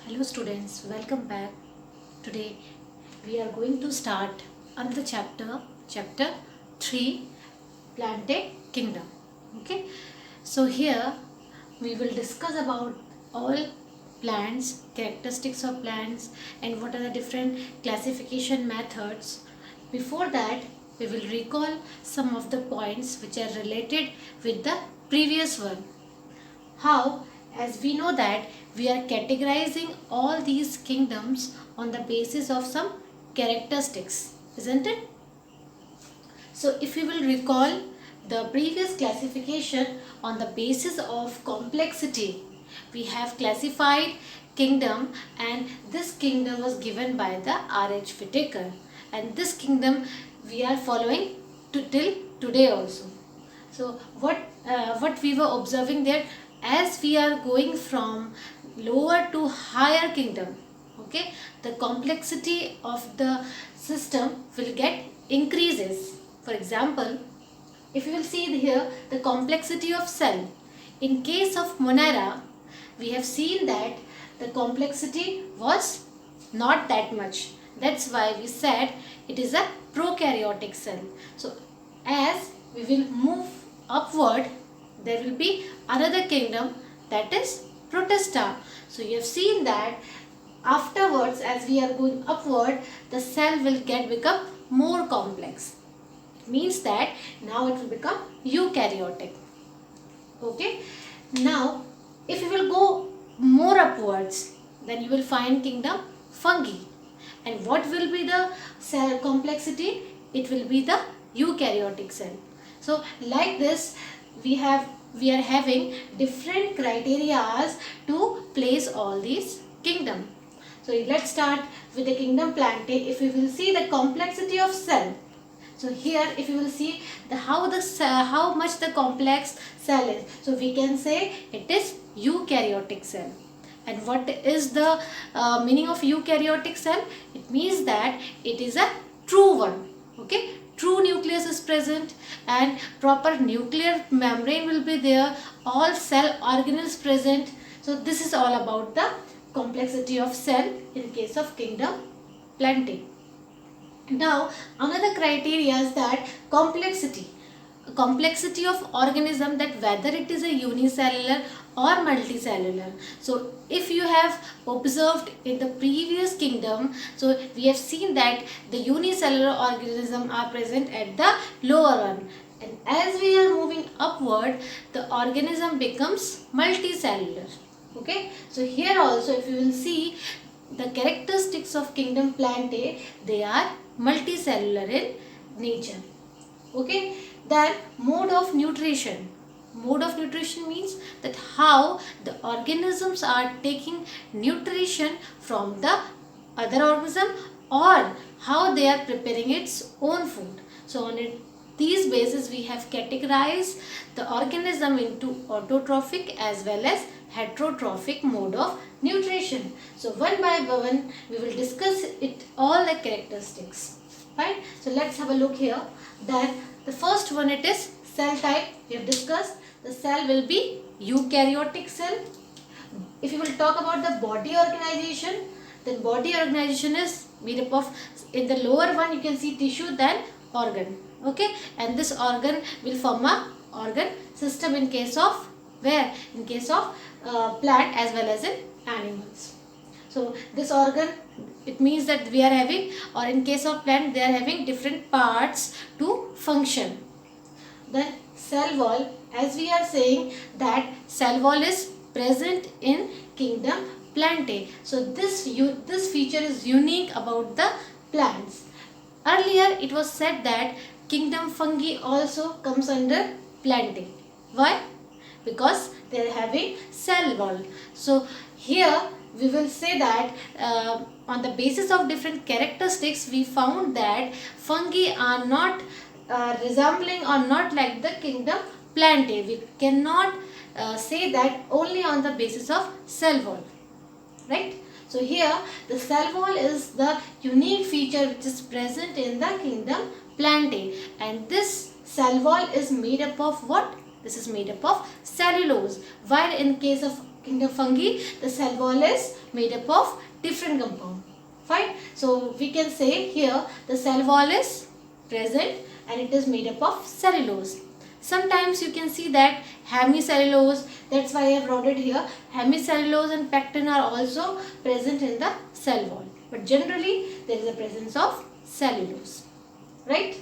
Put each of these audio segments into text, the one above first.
Hello students, welcome back. Today we are going to start another chapter 3, Plantae Kingdom. Okay, so here we will discuss about all plants, characteristics of plants, and what are the different classification methods. Before that, we will recall some of the points which are related with the previous one. How, as we know that we are categorizing all these kingdoms on the basis of some characteristics, isn't it? So if you will recall the previous classification on the basis of complexity, we have classified kingdom, and this kingdom was given by the R.H. Whittaker, and this kingdom we are following till today also. So what we were observing there, as we are going from lower to higher kingdom, okay, the complexity of the system will get increases. For example, if you will see here the complexity of cell, in case of Monera, we have seen that the complexity was not that much. That's why we said it is a prokaryotic cell. So as we will move upward, there will be another kingdom, that is Protista. So you have seen that afterwards, as we are going upward, the cell will become more complex. It means that now it will become eukaryotic. Okay. Now if you will go more upwards, then you will find kingdom Fungi. And what will be the cell complexity? It will be the eukaryotic cell. So like this, we are having different criteria to place all these kingdom. So let's start with the kingdom Plantae. If we will see the complexity of cell, so here if you will see how much the complex cell is, so we can say it is eukaryotic cell. And what is the meaning of eukaryotic cell? It means that it is a true one. Okay, true nucleus is present and proper nuclear membrane will be there, all cell organelles present. So this is all about the complexity of cell in case of kingdom Plantae. Now another criteria is that complexity of organism, that whether it is a unicellular or multicellular. So if you have observed in the previous kingdom, so we have seen that the unicellular organism are present at the lower one, and as we are moving upward, the organism becomes multicellular. Okay, so here also if you will see the characteristics of kingdom Plantae, they are multicellular in nature. Okay, then mode of nutrition. Mode of nutrition means that how the organisms are taking nutrition from the other organism, or how they are preparing its own food. So on these basis we have categorized the organism into autotrophic as well as heterotrophic mode of nutrition. So one by one we will discuss it, all the characteristics. Fine. So let's have a look here. That the first one, it is cell type. We have discussed the cell will be eukaryotic cell. If you will talk about the body organization, then body organization is made up of, in the lower one you can see tissue, then organ. Okay, and this organ will form a organ system in case of where? In case of plant as well as in animals. So this organ, it means that we are having, or in case of plant they are having different parts to function. Then cell wall, as we are saying that cell wall is present in kingdom Plantae. So this feature is unique about the plants. Earlier it was said that kingdom Fungi also comes under Plantae. Why? Because they are having cell wall. So here we will say that on the basis of different characteristics, we found that fungi are not resembling or not like the kingdom Plantae. We cannot say that only on the basis of cell wall, right? So here the cell wall is the unique feature which is present in the kingdom Plantae, and this cell wall is made up of what? This is made up of cellulose, while in case of kingdom fungi, the cell wall is made up of different compound. Fine. So we can say here the cell wall is present and it is made up of cellulose. Sometimes you can see that hemicellulose, that's why I have wrote it here. Hemicellulose and pectin are also present in the cell wall. But generally there is a presence of cellulose. Right?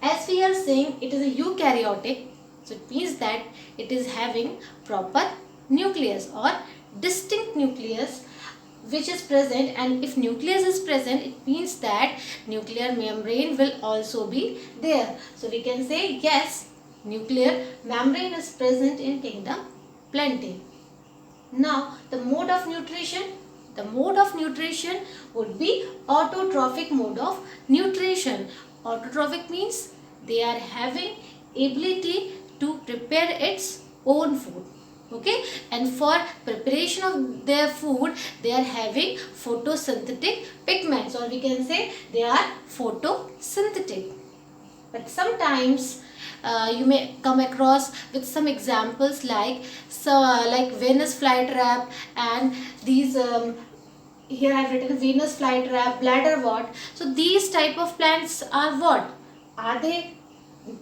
As we are saying, it is a eukaryotic. So it means that it is having proper nucleus or distinct nucleus which is present, and if nucleus is present, it means that nuclear membrane will also be there. So we can say yes, nuclear membrane is present in kingdom Plantae. Now the mode of nutrition. The mode of nutrition would be autotrophic mode of nutrition. Autotrophic means they are having ability to prepare its own food. Okay, and for preparation of their food they are having photosynthetic pigments, or we can say they are photosynthetic. But sometimes you may come across with some examples like Venus flytrap, and these here I have written Venus flytrap, bladderwort. So these type of plants are what? Are they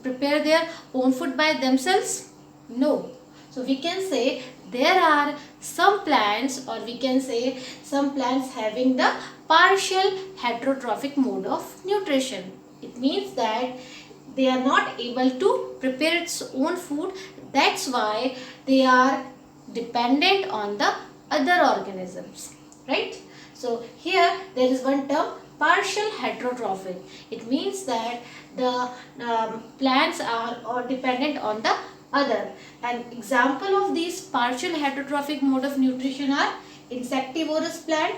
prepare their own food by themselves? No. So we can say there are some plants, or we can say some plants having the partial heterotrophic mode of nutrition. It means that they are not able to prepare its own food. That's why they are dependent on the other organisms. Right? So here there is one term, partial heterotrophic. It means that the plants are dependent on the other. An example of these partial heterotrophic mode of nutrition are insectivorous plant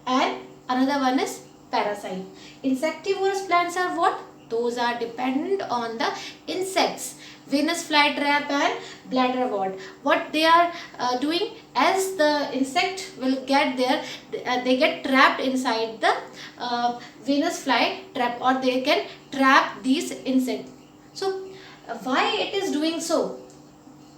and another one is parasite. Insectivorous plants are what? Those are dependent on the insects. Venus flytrap and bladderwort. What they are doing, as the insect will get there, they get trapped inside the Venus flytrap, or they can trap these insects. So why it is doing so?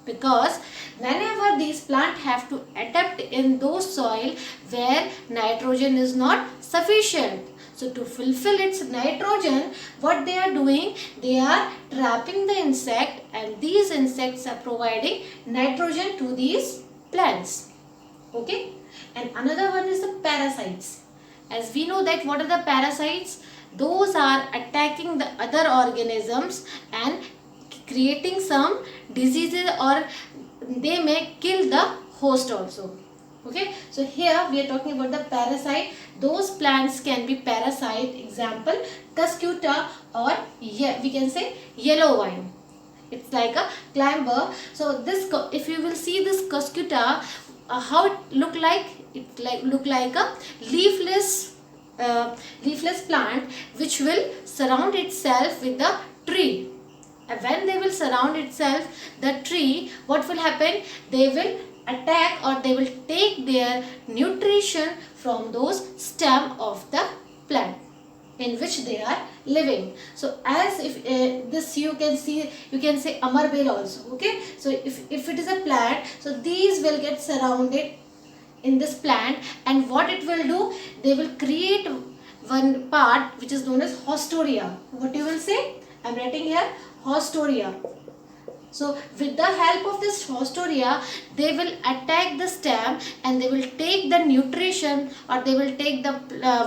Because whenever these plants have to adapt in those soil where nitrogen is not sufficient, so to fulfill its nitrogen, what they are doing, they are trapping the insect, and these insects are providing nitrogen to these plants. Okay, and another one is the parasites. As we know that what are the parasites? Those are attacking the other organisms and creating some diseases, or they may kill the host also. Okay, so here we are talking about the parasite. Those plants can be parasite. Example, cuscuta, or we can say yellow vine. It's like a climber. So this, if you will see this cuscuta, how it look like? It look like a leafless plant which will surround itself with the tree. And when they will surround itself the tree, what will happen? They will attack, or they will take their nutrition from those stem of the plant in which they are living. So as if this you can say amarbel also. Okay, so if it is a plant, so these will get surrounded in this plant, and what it will do, they will create one part which is known as haustoria. What you will say? I am writing here haustoria. So with the help of this haustoria, they will attack the stem and they will take the nutrition, or they will take the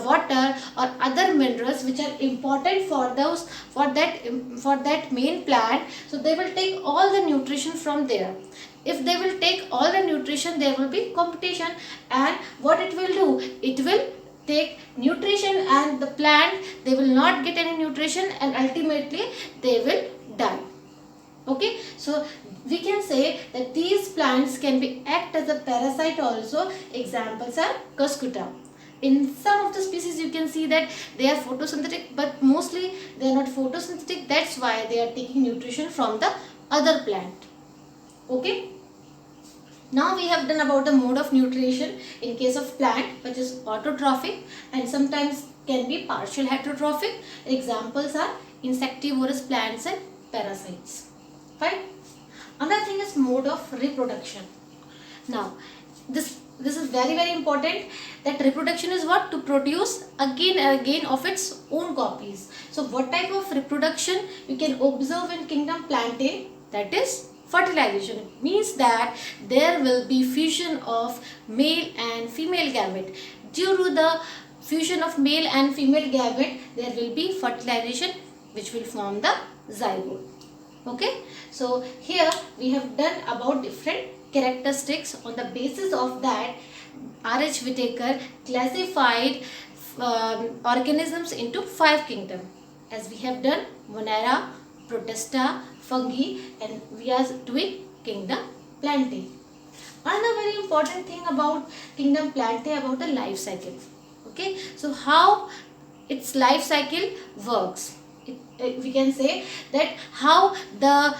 water or other minerals which are important for that main plant. So they will take all the nutrition from there. If they will take all the nutrition, there will be competition, and what it will do, it will take nutrition, and the plant, they will not get any nutrition, and ultimately they will die. Okay, so we can say that these plants can be act as a parasite also. Examples are cuscuta. In some of the species you can see that they are photosynthetic, but mostly they are not photosynthetic. That's why they are taking nutrition from the other plant. Okay. Now we have done about the mode of nutrition in case of plant, which is autotrophic and sometimes can be partial heterotrophic. Examples are insectivorous plants and parasites. Fine. Another thing is mode of reproduction. Now this is very important, that reproduction is what? To produce again and again of its own copies. So what type of reproduction you can observe in kingdom Plantae? That is fertilization. It means that there will be fusion of male and female gamete. Due to the fusion of male and female gamete, there will be fertilization which will form the zygote. Okay, so here we have done about different characteristics. On the basis of that, R.H. Whitaker classified organisms into 5 kingdoms, as we have done Monera, Protista, Fungi, and we are doing kingdom Plantae. Another very important thing about kingdom Plantae, about the life cycle. Okay, so how its life cycle works. We can say that how the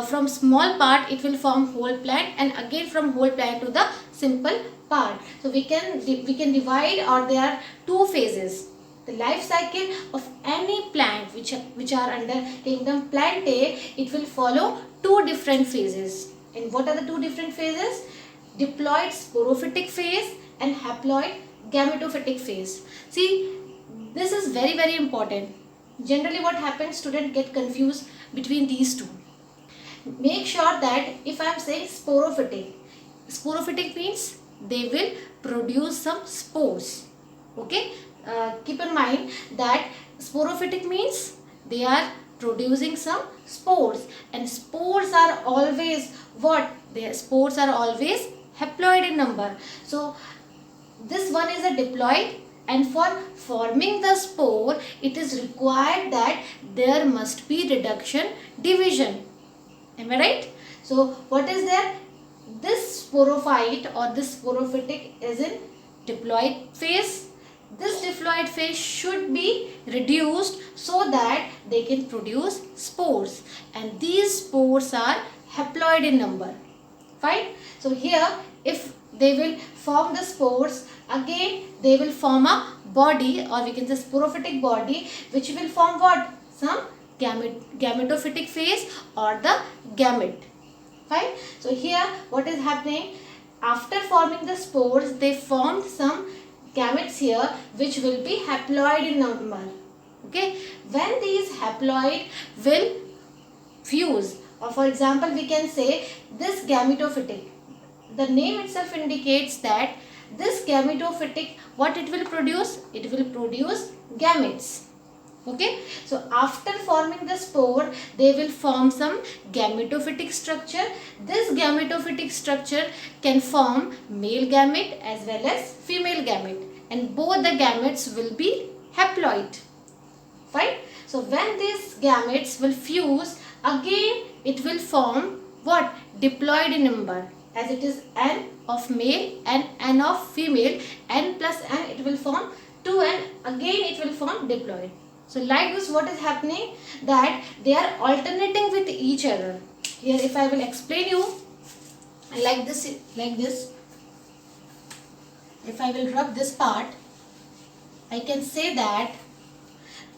from small part it will form whole plant, and again from whole plant to the simple part. So we can divide, or there are 2 phases. The life cycle of any plant which are under kingdom Plantae, it will follow 2 different phases. And what are the 2 different phases? Diploid sporophytic phase and haploid gametophytic phase. See, this is very important. Generally what happens, students get confused between these 2. Make sure that if I am saying sporophytic means they will produce some spores. Okay, keep in mind that sporophytic means they are producing some spores, and spores are always what? Their spores are always haploid in number. So this one is a diploid, and for forming the spore it is required that there must be reduction division. Am I right? So what is there? This sporophyte or this sporophytic is in diploid phase. This diploid phase should be reduced so that they can produce spores, and these spores are haploid in number. Fine. So here if they will form the spores, again they will form a body, or we can say sporophytic body, which will form what? Some gametophytic phase or the gamete. Fine. So here what is happening? After forming the spores, they formed some gametes here which will be haploid in number. Okay. When these haploid will fuse, or for example we can say this gametophytic, the name itself indicates that this gametophytic, what it will produce? It will produce gametes. Okay, so after forming the spore, they will form some gametophytic structure. This gametophytic structure can form male gamete as well as female gamete, and both the gametes will be haploid. Fine. So when these gametes will fuse, again it will form what? Diploid in number, as it is N of male and N of female. N plus N, it will form 2N, again it will form diploid. So like this, what is happening? That they are alternating with each other. Here if I will explain you like this, if I will rub this part, I can say that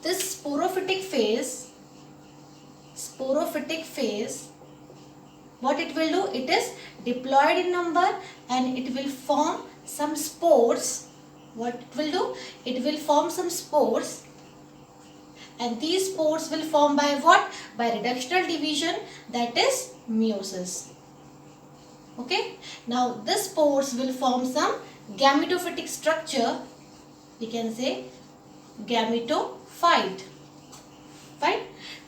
this sporophytic phase, what it will do? It is diploid in number, and it will form some spores. What it will do? It will form some spores, and these spores will form by what? By reductional division, that is meiosis. Okay. Now this spores will form some gametophytic structure. We can say gametophyte. Fine.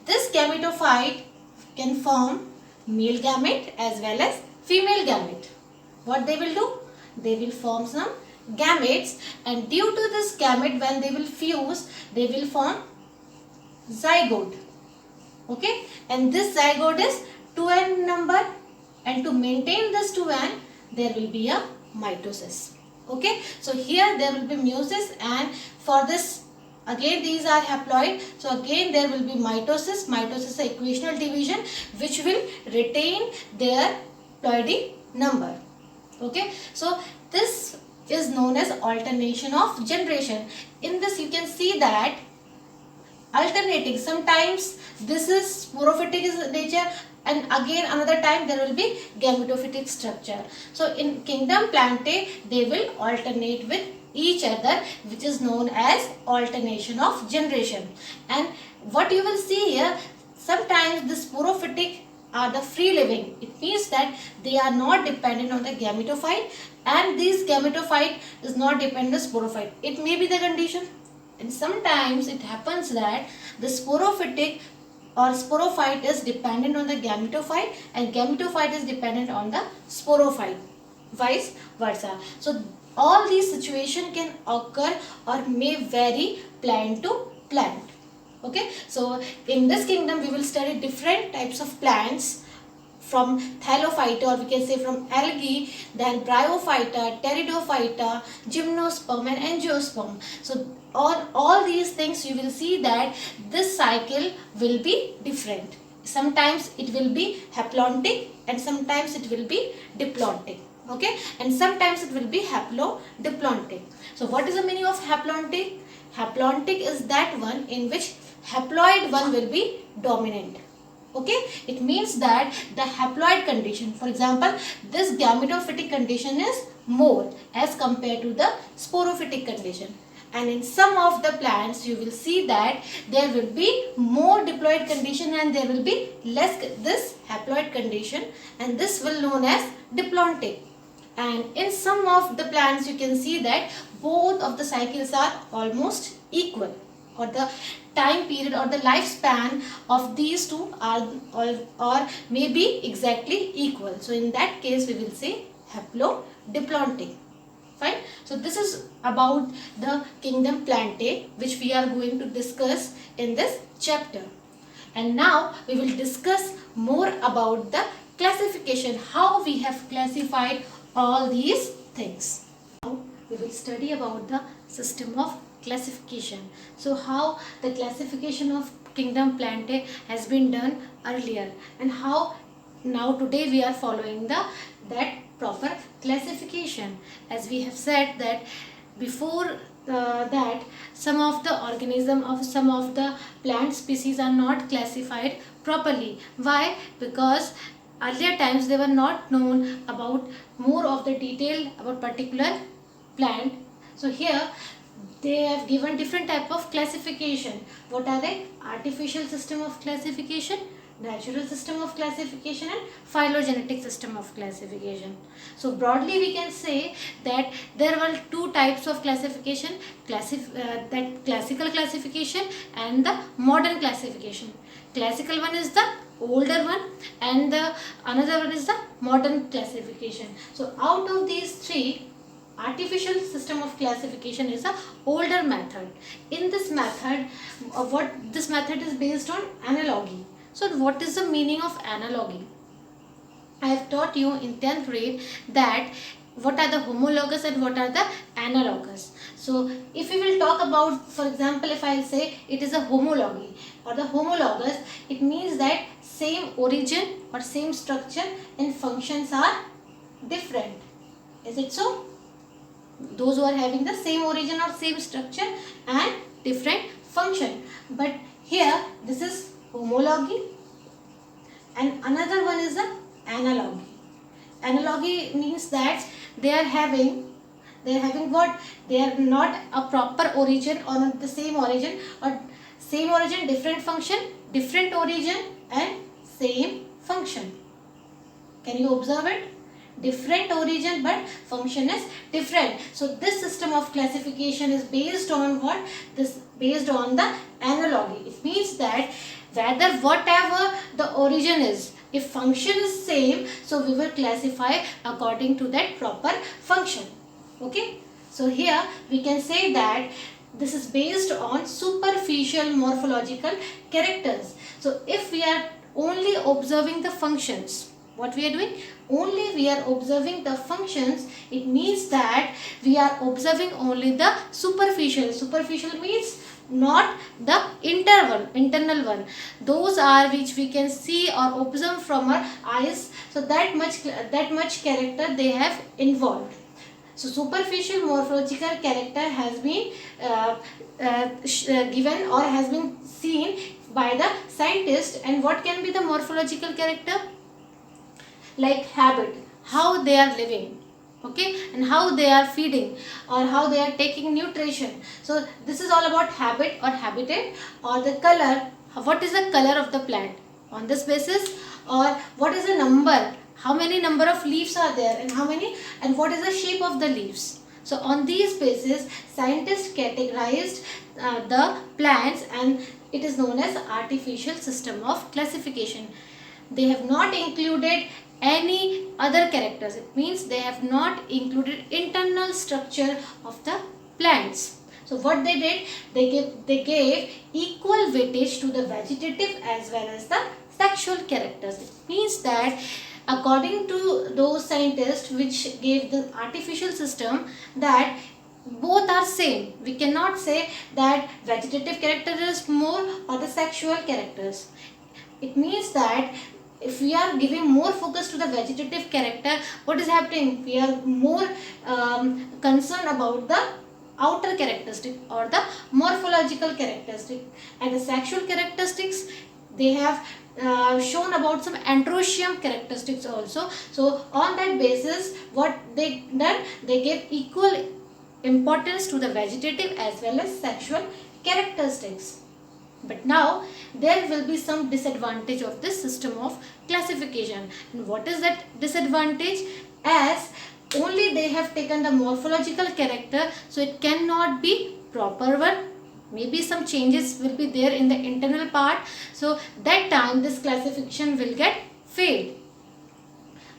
This gametophyte can form male gamete as well as female gamete. What they will do? They will form some gametes, and due to this gamete, when they will fuse, they will form zygote. Okay, and this zygote is 2n number, and to maintain this 2n, there will be a mitosis. Okay, so here there will be meiosis, and for this again these are haploid, so again there will be mitosis. Mitosis is equational division which will retain their ploidy number. Okay, so this is known as alternation of generation. In this you can see that alternating, sometimes this is sporophytic is nature and again another time there will be gametophytic structure. So in kingdom Plantae they will alternate with each other, which is known as alternation of generation. And what you will see here, sometimes the sporophytic are the free living. It means that they are not dependent on the gametophyte, and this gametophyte is not dependent on sporophyte. It may be the condition. And sometimes it happens that the sporophytic or sporophyte is dependent on the gametophyte and gametophyte is dependent on the sporophyte, vice versa. So all these situations can occur or may vary plant to plant. Okay, so in this kingdom we will study different types of plants, from Thallophyta, or we can say from algae, then Bryophyta, Pteridophyta, Gymnosperm and Angiosperm. So on all these things you will see that this cycle will be different. Sometimes it will be haplontic and sometimes it will be diplontic. Okay, and sometimes it will be haplodiplontic. So what is the meaning of haplontic? Haplontic is that one in which haploid one will be dominant. Okay, it means that the haploid condition, for example, this gametophytic condition is more as compared to the sporophytic condition. And in some of the plants you will see that there will be more diploid condition and there will be less this haploid condition, and this will known as diplontic. And in some of the plants you can see that both of the cycles are almost equal, or the time period or the lifespan of these two are or may be exactly equal. So in that case we will say haplodiplontic. Fine. So this is about the kingdom Plantae, which we are going to discuss in this chapter. And now we will discuss more about the classification, how we have classified all these things. Now we will study about the system of classification. So how the classification of kingdom Plantae has been done earlier, and how now today we are following that proper classification. As we have said that before that some of the organism of some of the plant species are not classified properly. Why? Because earlier times they were not known about more of the detail about particular plant. So here they have given different type of classification. What are they? Artificial system of classification, natural system of classification and phylogenetic system of classification. So broadly we can say that there were two types of classification, that classical classification and the modern classification. Classical one is the older one and the another one is the modern classification. So out of these three, artificial system of classification is a older method. In this method, what this method is based on analogy. So what is the meaning of analogy? I have taught you in 10th grade that what are the homologous and what are the analogous. So if we will talk about, for example, if I will say it is a homology or the homologous, it means that same origin or same structure and functions are different. Is it so? Those who are having the same origin or same structure and different function. But here this is homology and another one is the analogy. Analogy means that they are having what? They are not a proper origin or not the same origin, or same origin, different function, different origin and same function. Can you observe it? Different origin but function is different. So this system of classification is based on what? This based on the analogy. It means that whether whatever the origin is, if function is same, so we will classify according to that proper function. Okay. So here we can say that this is based on superficial morphological characters. So if we are only observing the functions, what we are doing? Only we are observing the functions. It means that we are observing only the superficial. Superficial means not the internal one. Those are which we can see or observe from our eyes. So that much character they have involved. So superficial morphological character has been given or has been seen by the scientist. And what can be the morphological character? Like habit, how they are living, okay, and how they are feeding or how they are taking nutrition. So this is all about habit or habitat. Or the color, what is the color of the plant on this basis. Or what is the number, how many number of leaves are there, and how many, and what is the shape of the leaves. So on these basis scientists categorized the plants, and it is known as artificial system of classification. They have not included any other characters. It means they have not included internal structure of the plants. So what they did, they gave equal weightage to the vegetative as well as the sexual characters. It means that according to those scientists which gave the artificial system, that both are same. We cannot say that vegetative character is more or the sexual characters. It means that if we are giving more focus to the vegetative character, what is happening? We are more concerned about the outer characteristic or the morphological characteristic, and the sexual characteristics they have shown about some androecium characteristics also. So on that basis what they done, they gave equal importance to the vegetative as well as sexual characteristics. But now there will be some disadvantage of this system of classification. And what is that disadvantage? As only they have taken the morphological character, so it cannot be proper one. Maybe some changes will be there in the internal part, so that time this classification will get failed.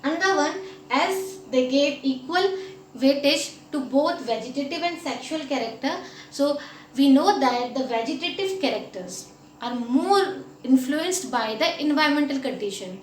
Another one, as they gave equal weightage to both vegetative and sexual character, so we know that the vegetative characters are more influenced by the environmental condition.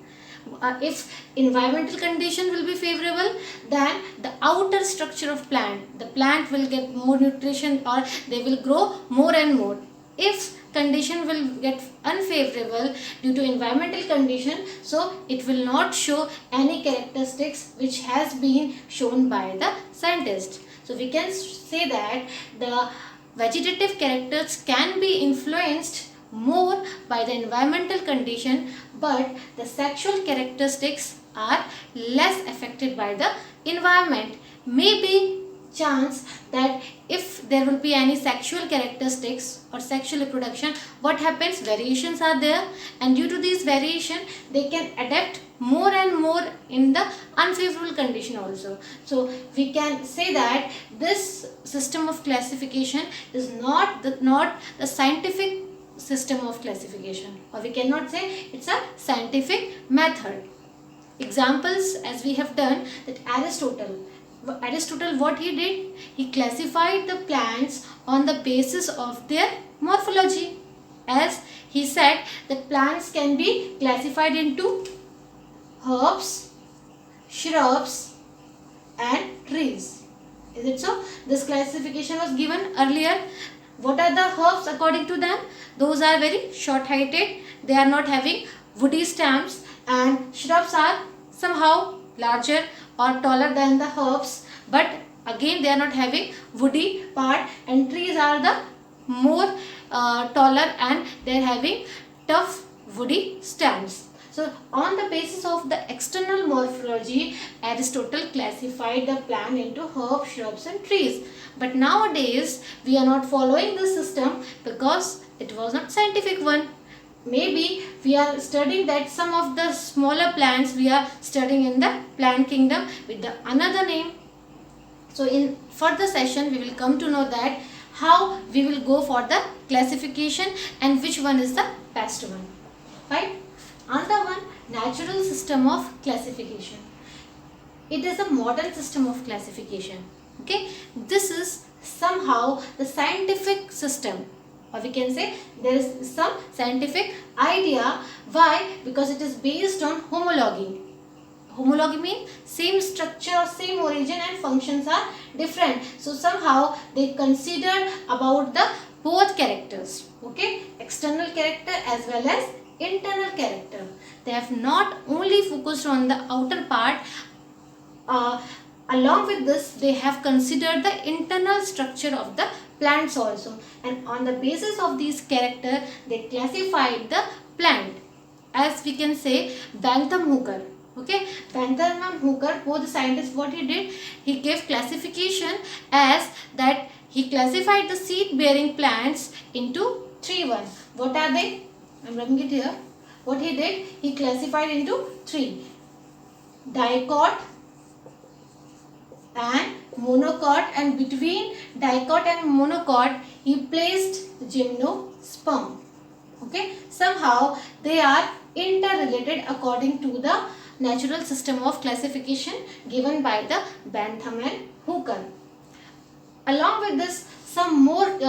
If environmental condition will be favorable, then the outer structure of plant, the plant will get more nutrition or they will grow more and more. If condition will get unfavorable due to environmental condition, so it will not show any characteristics which has been shown by the scientist. So we can say that the vegetative characters can be influenced more by the environmental condition, but the sexual characteristics are less affected by the environment. Maybe chance that if there will be any sexual characteristics or sexual reproduction, what happens, variations are there, and due to these variation they can adapt more and more in the unfavorable condition also. So we can say that this system of classification is not the scientific system of classification, or we cannot say it's a scientific method. Examples, as we have done, that Aristotle, what he did, he classified the plants on the basis of their morphology. As he said that plants can be classified into herbs, shrubs and trees. Is it so? This classification was given earlier. What are the herbs according to them? Those are very short heighted, they are not having woody stems, and shrubs are somehow larger or taller than the herbs, but again they are not having woody part, and trees are the more taller and they are having tough woody stems. So on the basis of the external morphology, Aristotle classified the plant into herbs, shrubs and trees. But nowadays we are not following this system because it was not scientific one. Maybe we are studying that some of the smaller plants we are studying in the plant kingdom with the another name. So in further session we will come to know that how we will go for the classification and which one is the best one. Right? Another one, natural system of classification. It is a modern system of classification. Okay, this is somehow the scientific system, or we can say there is some scientific idea. Why? Because it is based on homology. Homology means same structure or same origin and functions are different. So somehow they consider about the both characters. Okay, external character as well as internal character. They have not only focused on the outer part. Along with this, they have considered the internal structure of the plants also, and on the basis of these character they classified the plant. As we can say, Bantam Hooker. Okay, Bantam and Hooker, both the scientists, what he did, he gave classification as that he classified the seed bearing plants into 3 1. What are they? I am writing it here. What he did, he classified into 3: dicot and monocot, and between dicot and monocot he placed gymnosperm. Okay, somehow they are interrelated according to the natural system of classification given by the Bantam and Hooker. Along with this, some more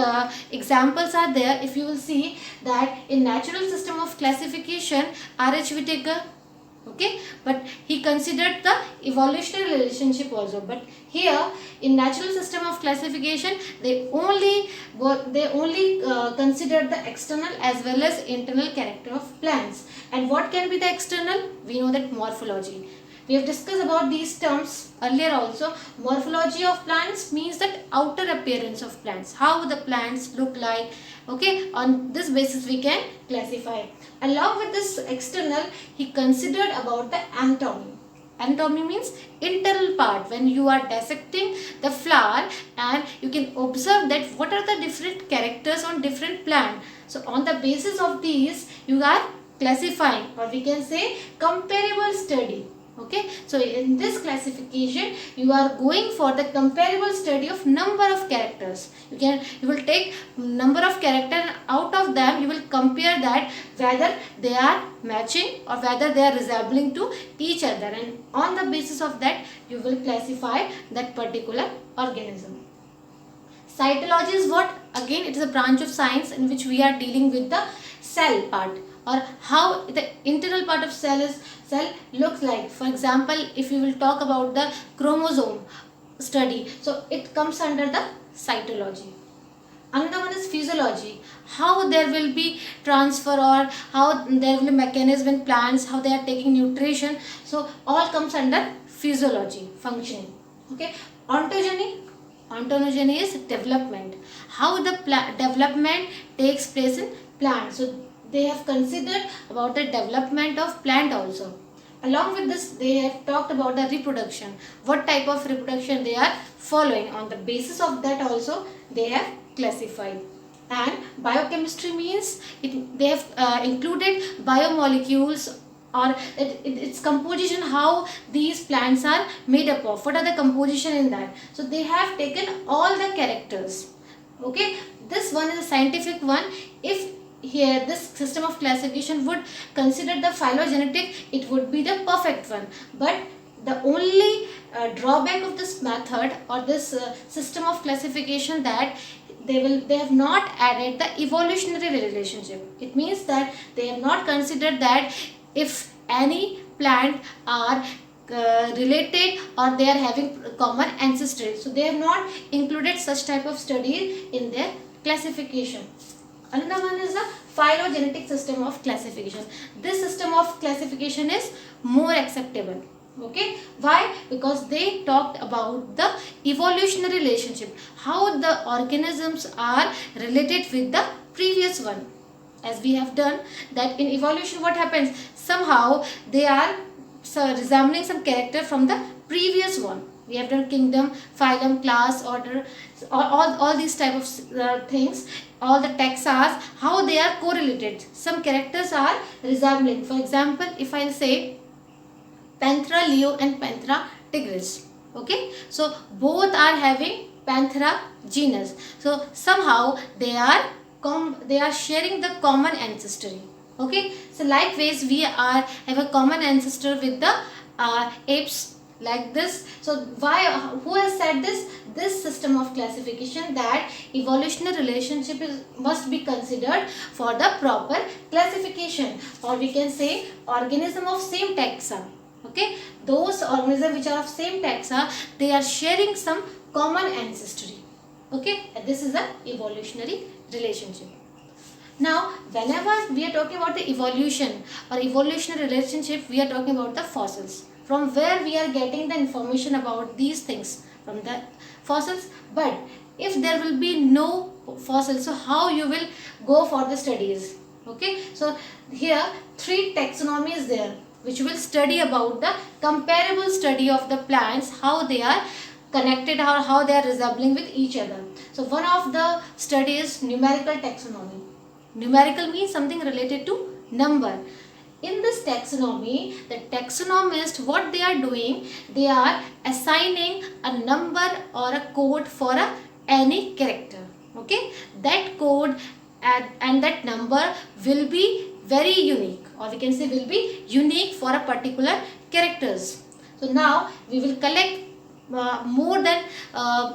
examples are there. If you will see that in natural system of classification, R.H. Whittaker, okay, but he considered the evolutionary relationship also. But here in natural system of classification, they only considered the external as well as internal character of plants. And what can be the external? We know that morphology. We have discussed about these terms earlier also. Morphology of plants means that outer appearance of plants, how the plants look like. Okay, on this basis we can classify. Along with this external, he considered about the anatomy. Anatomy means internal part. When you are dissecting the flower and you can observe that what are the different characters on different plant. So on the basis of these you are classifying, or we can say comparable study. Okay, so in this classification you are going for the comparable study of number of characters. You will take number of character, and out of them you will compare that whether they are matching or whether they are resembling to each other, and on the basis of that you will classify that particular organism. Cytology is what? Again, it is a branch of science in which we are dealing with the cell part, or how the internal part of cell looks like. For example, if you will talk about the chromosome study, so it comes under the cytology. Another one is physiology, how there will be transfer or how there will be mechanism in plants, how they are taking nutrition. So all comes under physiology, functioning. Okay, ontogeny is development, how the development takes place in plants. So they have considered about the development of plant also. Along with this, they have talked about the reproduction, what type of reproduction they are following. On the basis of that also they have classified. And biochemistry means they have included biomolecules, or its composition, how these plants are made up of, what are the composition in that. So they have taken all the characters. Okay, this one is a scientific one. If here this system of classification would consider the phylogenetic, it would be the perfect one. But the only drawback of this method or this system of classification, that they have not added the evolutionary relationship. It means that they have not considered that if any plant are related or they are having common ancestry. So they have not included such type of studies in their classification. Another one is the phylogenetic system of classification. This system of classification is more acceptable. Okay, why? Because they talked about the evolutionary relationship, how the organisms are related with the previous one. As we have done that in evolution, what happens? Somehow they are resembling some character from the previous one. We have done kingdom, phylum, class, order, all these type of things. All the taxa, how they are correlated. Some characters are resembling. For example, if I will say Panthera leo and Panthera tigris. Okay, so both are having Panthera genus. So somehow they are sharing the common ancestry. Okay, so likewise we have a common ancestor with the apes, like this. So who has said this? This system of classification, that evolutionary relationship must be considered for the proper classification, or we can say organism of same taxa. Okay, those organisms which are of same taxa, they are sharing some common ancestry. Okay, and this is a evolutionary relationship. Now, whenever we are talking about the evolution or evolutionary relationship, we are talking about the fossils. from where we are getting the information about these things? From the fossils. But if there will be no fossils, so how you will go for the studies? Okay, so here 3 taxonomy is there, which will study about the comparable study of the plants, how they are connected or how they are resembling with each other. So one of the study is numerical taxonomy. Numerical means something related to number. In this taxonomy, the taxonomist, what they are doing, they are assigning a number or a code for any character. Okay, that code and that number will be very unique, or we can say will be unique for a particular characters. So now we will collect more than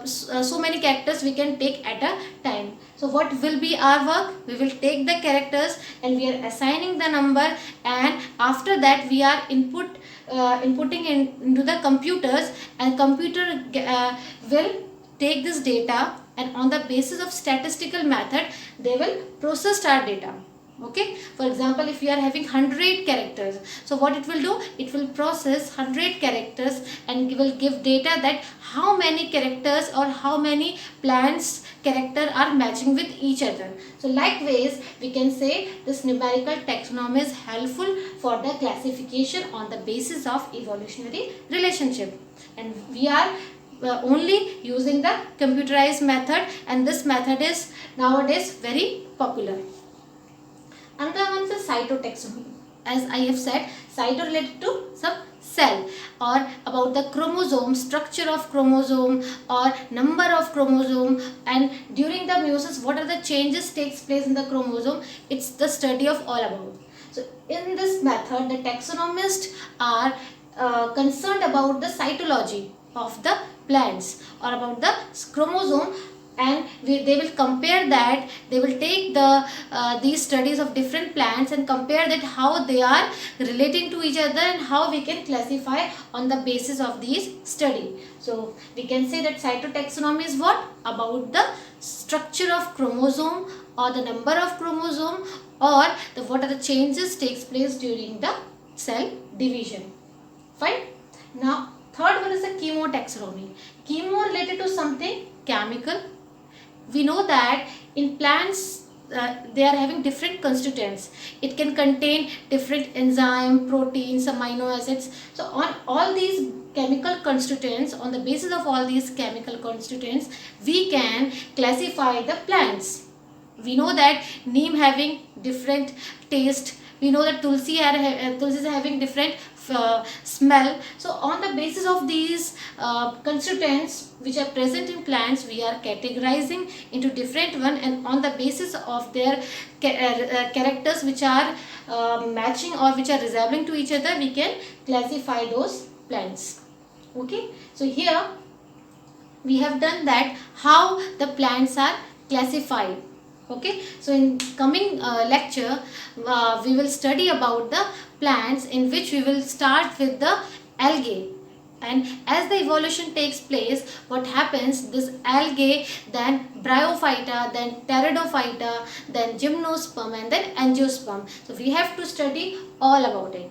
so many characters we can take at a time. So what will be our work? We will take the characters and we are assigning the number, and after that we are inputting into the computers, and computer will take this data, and on the basis of statistical method they will process our data. Okay, for example, if you are having 100 characters, so what it will do, it will process 100 characters and will give data that how many characters or how many plants character are matching with each other. So likewise we can say this numerical taxonomy is helpful for the classification on the basis of evolutionary relationship, and we are only using the computerized method, and this method is nowadays very popular. Another one is the cytotaxonomy. As I have said, cyto related to some cell, or about the chromosome, structure of chromosome or number of chromosome, and during the meiosis what are the changes takes place in the chromosome. It's the study of all about. So in this method the taxonomists are concerned about the cytology of the plants or about the chromosome, and they will compare that. They will take the these studies of different plants and compare that how they are relating to each other and how we can classify on the basis of these study. So we can say that cytotaxonomy is what? About the structure of chromosome or the number of chromosome, or what are the changes takes place during the cell division. Fine. Now third one is the chemotaxonomy. Chemo related to something chemical. We know that in plants they are having different constituents. It can contain different enzyme, proteins, amino acids. So on all these chemical constituents, on the basis of all these chemical constituents, we can classify the plants. We know that neem having different taste. We know that tulsi is having different smell. So on the basis of these constituents which are present in plants, we are categorizing into different one, and on the basis of their characters which are matching or which are resembling to each other, we can classify those plants. Okay, so here we have done that how the plants are classified. Okay, so in coming lecture we will study about the plants, in which we will start with the algae, and as the evolution takes place, what happens, this algae, then bryophyta, then pteridophyta, then gymnosperm, and then angiosperm. So we have to study all about it,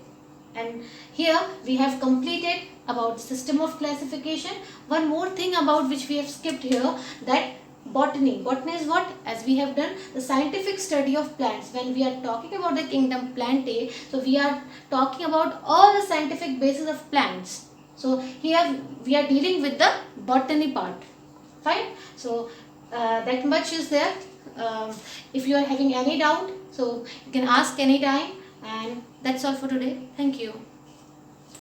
and here we have completed about system of classification. One more thing about which we have skipped here, that botany. Botany is what? As we have done the scientific study of plants. When we are talking about the kingdom Plantae, so we are talking about all the scientific basis of plants. So here we are dealing with the botany part. Fine. So that much is there. If you are having any doubt, so you can ask anytime, and that's all for today. Thank you.